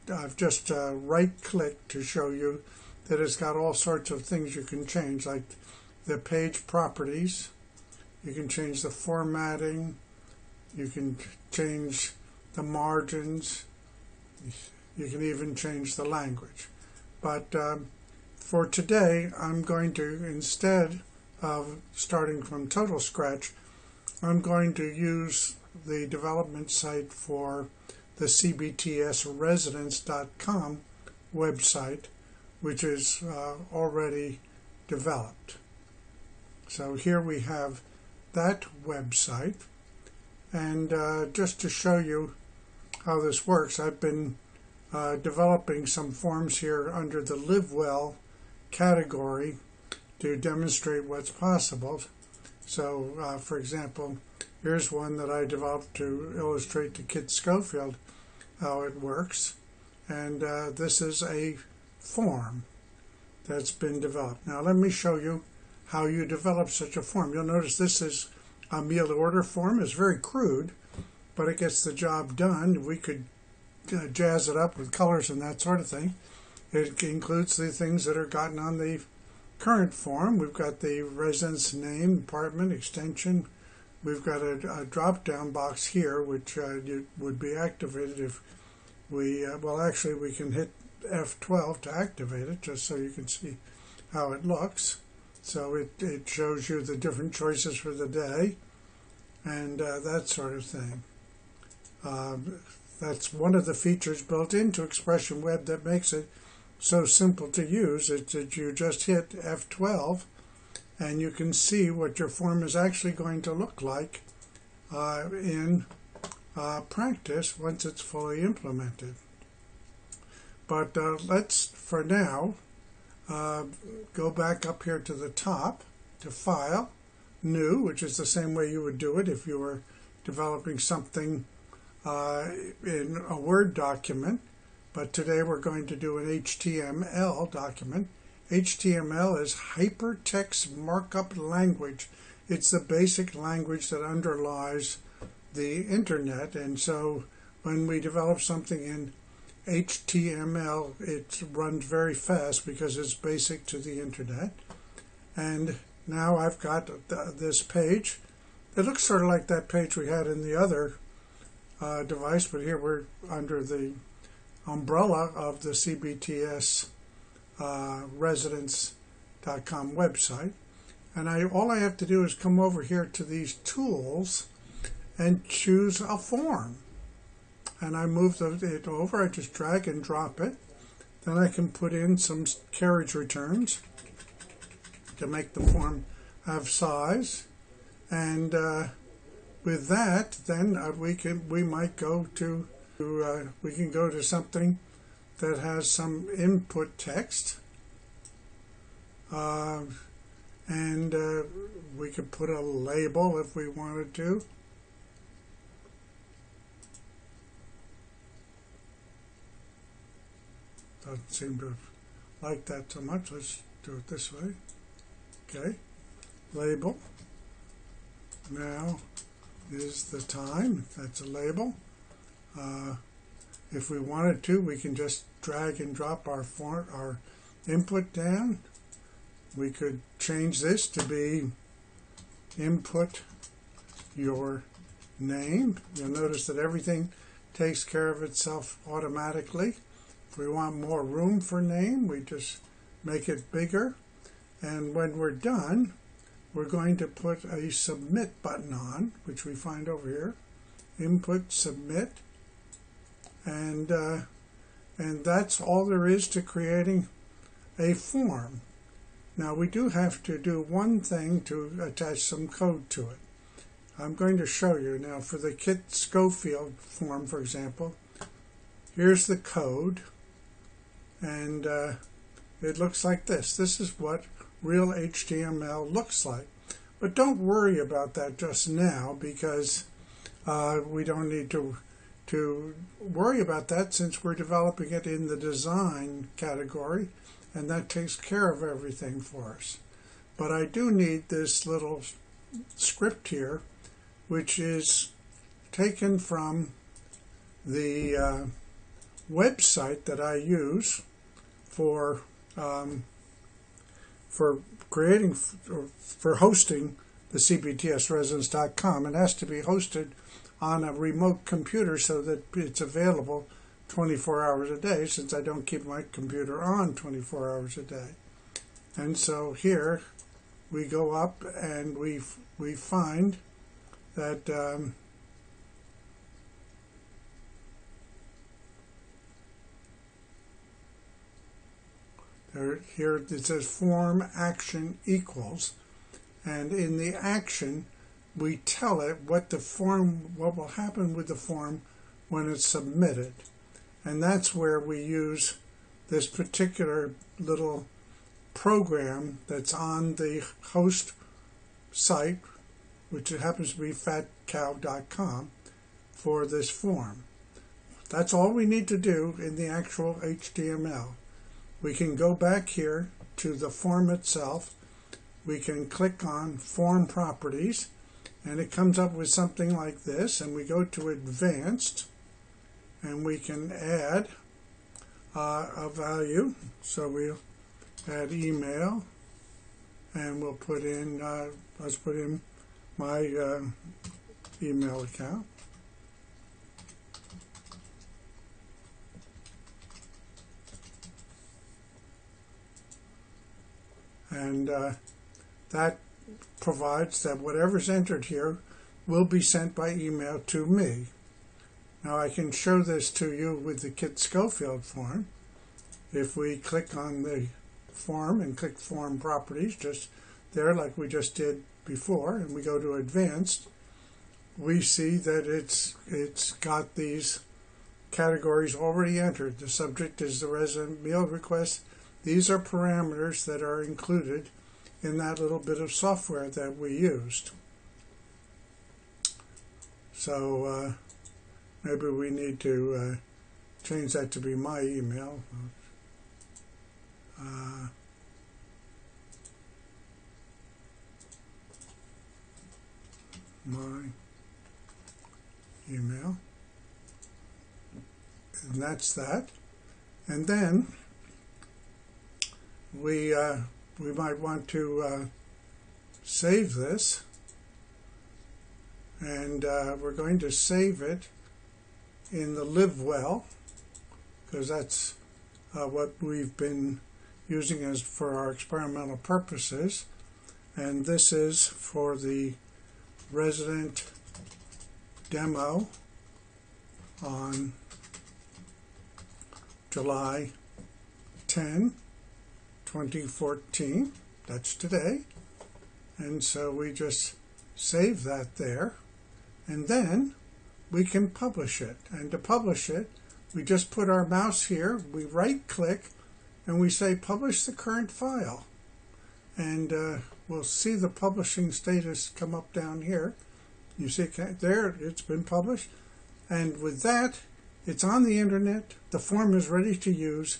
I've just right-clicked to show you that it's got all sorts of things you can change, like the page properties. You can change the formatting. You can change the margins. You can even change the language. But for today, I'm going to, instead of starting from total scratch, I'm going to use the development site for the CBTsresidence.com website, which is already developed. So here we have that website, and just to show you how this works, I've been developing some forms here under the Live Well category to demonstrate what's possible. So for example, here's one that I developed to illustrate to Kit Schofield how it works, and this is a form that's been developed. Now let me show you how you develop such a form. You'll notice this is a meal order form. It's very crude, but it gets the job done. We could jazz it up with colors and that sort of thing. It includes the things that are gotten on the current form. We've got the residence name, apartment, extension. We've got a drop-down box here, which would be activated if we, well actually we can hit F12 to activate it, just so you can see how it looks. So it shows you the different choices for the day and that sort of thing. That's one of the features built into Expression Web that makes it so simple to use. It's that you just hit F12 and you can see what your form is actually going to look like in practice once it's fully implemented. But let's, for now, go back up here to the top to File, New, which is the same way you would do it if you were developing something in a Word document. But today we're going to do an HTML document. HTML is Hypertext Markup Language. It's the basic language that underlies the internet, and so when we develop something in HTML, it runs very fast because it's basic to the internet. And now I've got this page. It looks sort of like that page we had in the other device, but here we're under the umbrella of the CBTS residence.com website. And all I have to do is come over here to these tools and choose a form. And I move it over, I just drag and drop it. Then I can put in some carriage returns to make the form have size. And with that, then we might go to we can go to something that has some input text, and we could put a label if we wanted to. Doesn't seem to like that so much. Let's do it this way. Okay, label. Now is the time. That's a label. If we wanted to, we can just drag and drop our input down, we could change this to be input your name. You'll notice that everything takes care of itself automatically. If we want more room for name, we just make it bigger. And when we're done, we're going to put a submit button on, which we find over here. Input, submit. And that's all there is to creating a form. Now we do have to do one thing to attach some code to it. I'm going to show you now for the Kit Schofield form, for example. Here's the code, and it looks like this. This is what real HTML looks like. But don't worry about that just now, because we don't need to worry about that since we're developing it in the design category, and that takes care of everything for us. But I do need this little script here, which is taken from the website that I use for creating, for hosting the CBTSresidence.com. It has to be hosted on a remote computer so that it's available 24 hours a day, since I don't keep my computer on 24 hours a day. And so here we go up and we find that here it says form action equals, and in the action we tell it what will happen with the form when it's submitted. And that's where we use this particular little program that's on the host site, which happens to be fatcow.com, for this form. That's all we need to do in the actual HTML. We can go back here to the form itself. We can click on Form Properties, and it comes up with something like this, and we go to Advanced, and we can add a value. So we'll add email, and we'll put in, let's put in my email account. And that provides that whatever's entered here will be sent by email to me. Now I can show this to you with the Kit Schofield form. If we click on the form and click Form Properties, just there like we just did before, and we go to Advanced, we see that it's got these categories already entered. The subject is the resident meal request. These are parameters that are included in that little bit of software that we used. So maybe we need to change that to be my email. My email. And that's that. And then we might want to save this, and we're going to save it in the Live Well, because that's what we've been using as for our experimental purposes. And this is for the resident demo on July 10, 2014. That's today. And so we just save that there, and then we can publish it. And to publish it, we just put our mouse here, we right click, and we say publish the current file. And we'll see the publishing status come up down here. You see it there, it's been published. And with that, it's on the internet, the form is ready to use.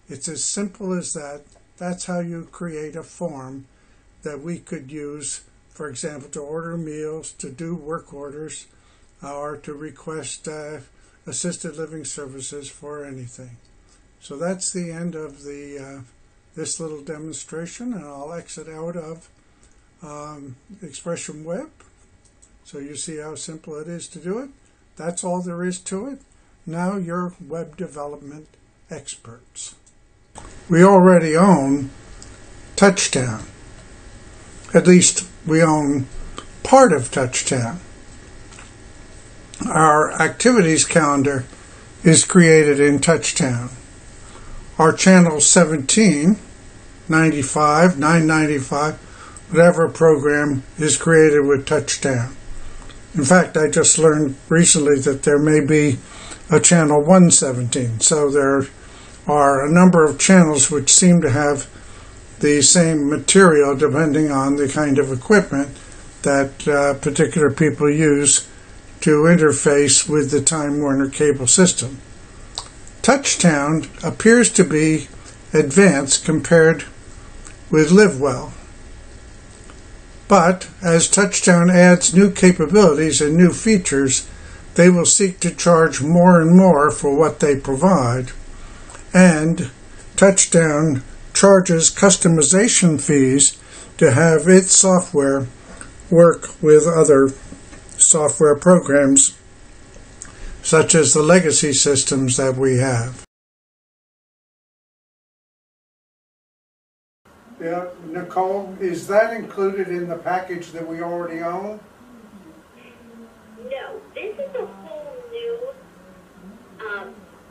It's as simple as that. That's how you create a form that we could use, for example, to order meals, to do work orders, or to request assisted living services for anything. So that's the end of the this little demonstration, and I'll exit out of Expression Web. So you see how simple it is to do it. That's all there is to it. Now you're web development experts. We already own Touchtown. At least we own part of Touchtown. Our activities calendar is created in Touchtown. Our channel 17, 95, 995, whatever program is created with Touchtown. In fact, I just learned recently that there may be a channel 117. So there are a number of channels which seem to have the same material depending on the kind of equipment that particular people use to interface with the Time Warner cable system. Touchtown appears to be advanced compared with LiveWell. But as Touchtown adds new capabilities and new features, they will seek to charge more and more for what they provide. And Touchtown charges customization fees to have its software work with other software programs, such as the legacy systems that we have. Yeah, Nicole, is that included in the package that we already own? No, this is a whole new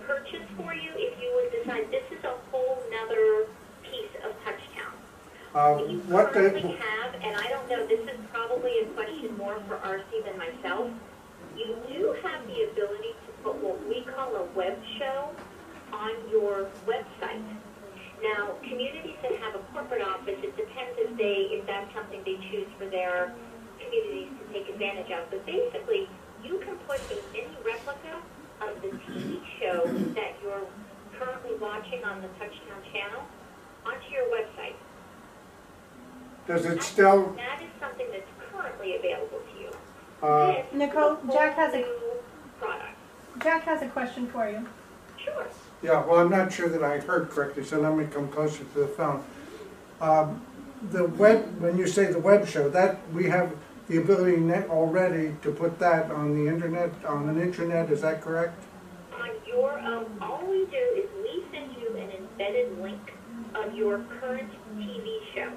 purchase for you if you would decide this is a whole nother piece of Touchtown. You currently have, and I don't know, this is probably a question more for RC than myself, you do have the ability to put what we call a web show on your website. Now, communities that have a corporate office, it depends if that's something they choose for their communities to take advantage of. But basically, you can put a mini replica of the TV show that you're currently watching on the Touchtown channel onto your website. Does it still? That is something that's currently available to you. Nicole, Jack has Jack has a question for you. Sure. Yeah, well, I'm not sure that I heard correctly, so let me come closer to the phone. The web, when you say the web show, that we have the ability already to put that on the internet, on an intranet, is that correct? On your, all we do is we send you an embedded link of your current TV show.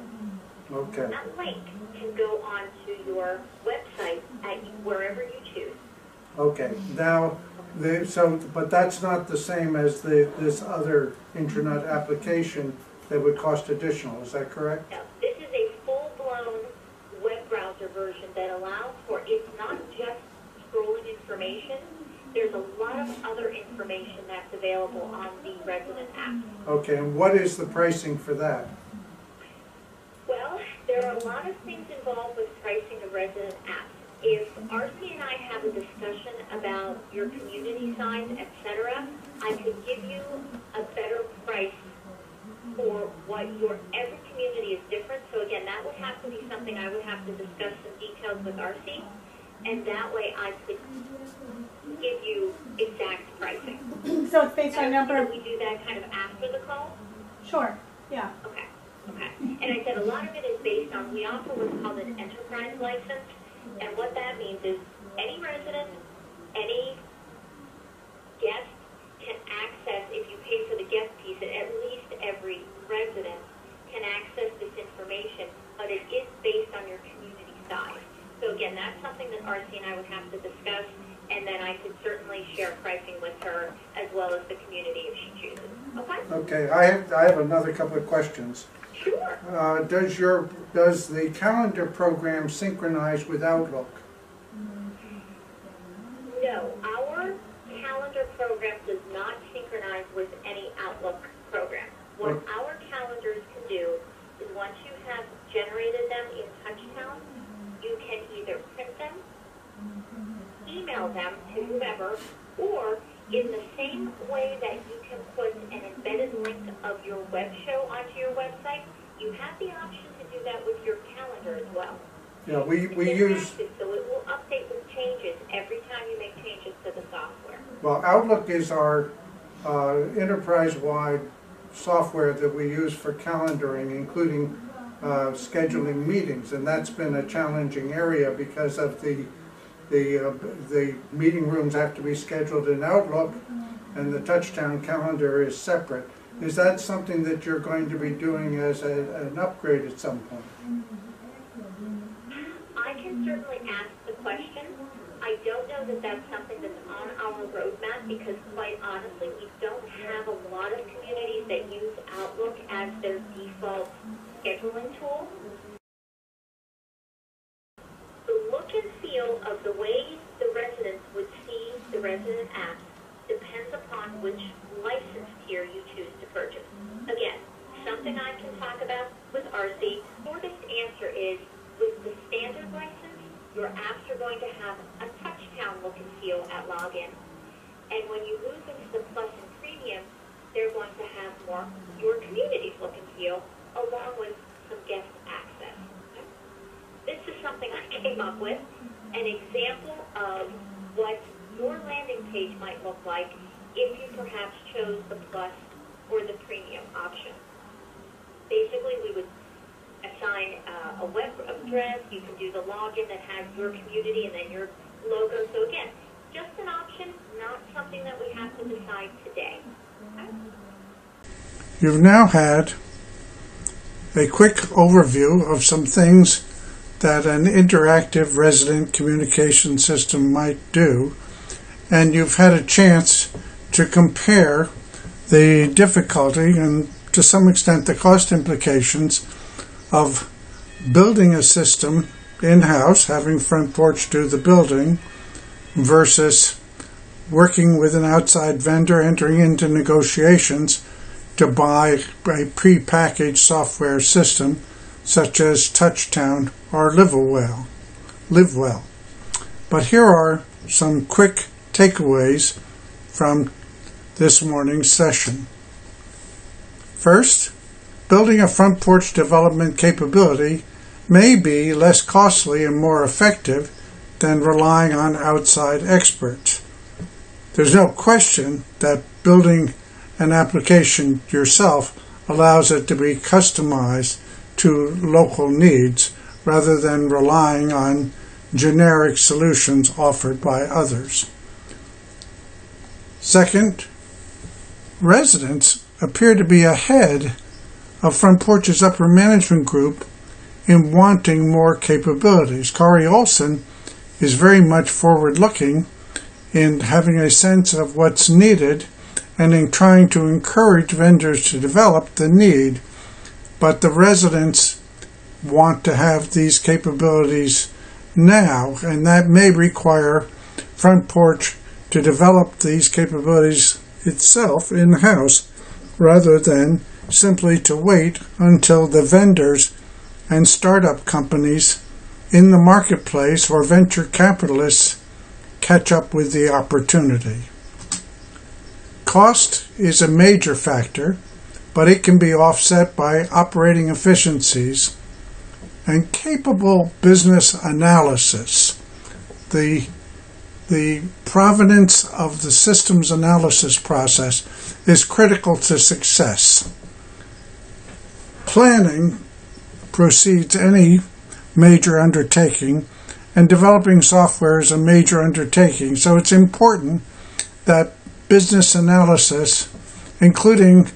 Okay. That link can go onto your website at wherever you choose. Okay. Now, but that's not the same as this other intranet application that would cost additional. Is that correct? No, this is a full-blown web browser version that allows for, it's not just scrolling information. There's a lot of other information that's available on the resident app. Okay, and what is the pricing for that? Well, there are a lot of things involved with pricing of resident apps. If RC and I have a discussion about your community size, etc., I could give you a better price for what every community is different. So again, that would have to be something I would have to discuss some details with RC, and that way I could give you exact pricing. So it's based on number of... We do that kind of after the call? Sure, yeah. Okay. And I said a lot of it is based on, we offer what's called an enterprise license, and what that means is any resident, any guest can access, if you pay for the guest piece, at least every resident can access this information, but it is based on your community size. So again, that's something that RC and I would have to discuss, and then I could certainly share pricing with her as well as the community if she chooses. Okay? Okay, I have another couple of questions. Sure. Does the calendar program synchronize with Outlook? No, our calendar program does not synchronize with any Outlook program. What our calendars can do is once you have generated them in Touchtown, you can either print them, email them to whoever, or in the same way that you can put an embedded link of your web show onto your website, you have the option to do that with your calendar as well. Yeah, we use... So it will update with changes every time you make changes to the software. Well, Outlook is our enterprise-wide software that we use for calendaring, including scheduling meetings, and that's been a challenging area because of the meeting rooms have to be scheduled in Outlook, and the Touchtown calendar is separate. Is that something that you're going to be doing as an upgrade at some point? I can certainly ask the question. I don't know that that's something that's on our roadmap because, quite honestly, we don't have a lot of communities that use Outlook as their default scheduling tool. The look and feel of the way the residents would see the resident apps depends upon which license tier you choose to purchase. Again, something I can talk about with RC. Shortest answer is with the standard license, your apps are going to have a Touchtown look and feel at login. And when you move into the Plus and Premium, they're going to have more your community's look and feel along with some guest access. This is something I came up with, an example of what your landing page might look like if you perhaps chose the Plus or the Premium option. Basically, we would assign a web address. You can do the login that has your community and then your logo. So again, just an option, not something that we have to decide today. Okay? You've now had a quick overview of some things that an interactive resident communication system might do, and you've had a chance to compare the difficulty and to some extent the cost implications of building a system in-house, having Front Porch do the building, versus working with an outside vendor, entering into negotiations to buy a pre-packaged software system such as Touchtown or LiveWell. But here are some quick takeaways from this morning's session. First, building a Front Porch development capability may be less costly and more effective than relying on outside experts. There's no question that building an application yourself allows it to be customized to local needs rather than relying on generic solutions offered by others. Second, residents appear to be ahead of Front Porch's upper management group in wanting more capabilities. Corey Olson is very much forward-looking in having a sense of what's needed and in trying to encourage vendors to develop the need, but the residents want to have these capabilities now, and that may require Front Porch to develop these capabilities itself in-house rather than simply to wait until the vendors and startup companies in the marketplace or venture capitalists catch up with the opportunity. Cost is a major factor, but it can be offset by operating efficiencies and capable business analysis. The provenance of the systems analysis process is critical to success. Planning precedes any major undertaking, and developing software is a major undertaking, so it's important that business analysis, including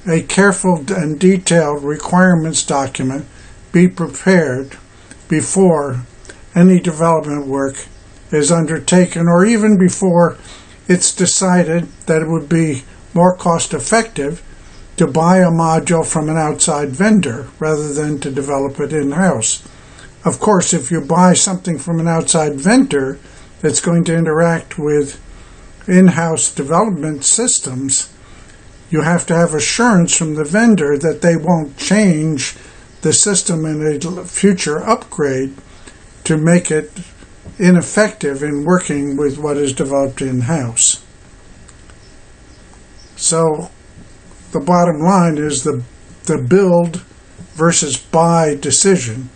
a careful and detailed requirements document, be prepared before any development work is undertaken, or even before it's decided that it would be more cost-effective to buy a module from an outside vendor rather than to develop it in-house. Of course, if you buy something from an outside vendor that's going to interact with in-house development systems, you have to have assurance from the vendor that they won't change the system in a future upgrade to make it ineffective in working with what is developed in-house. So the bottom line is the build versus buy decision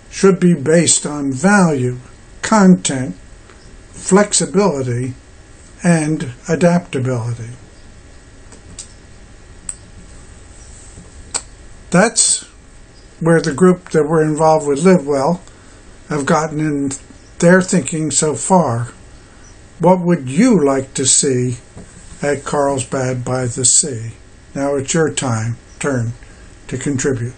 should be based on value, content, flexibility, and adaptability. That's where the group that were involved with Live Well have gotten in their thinking so far. What would you like to see at Carlsbad by the Sea? Now it's your turn to contribute.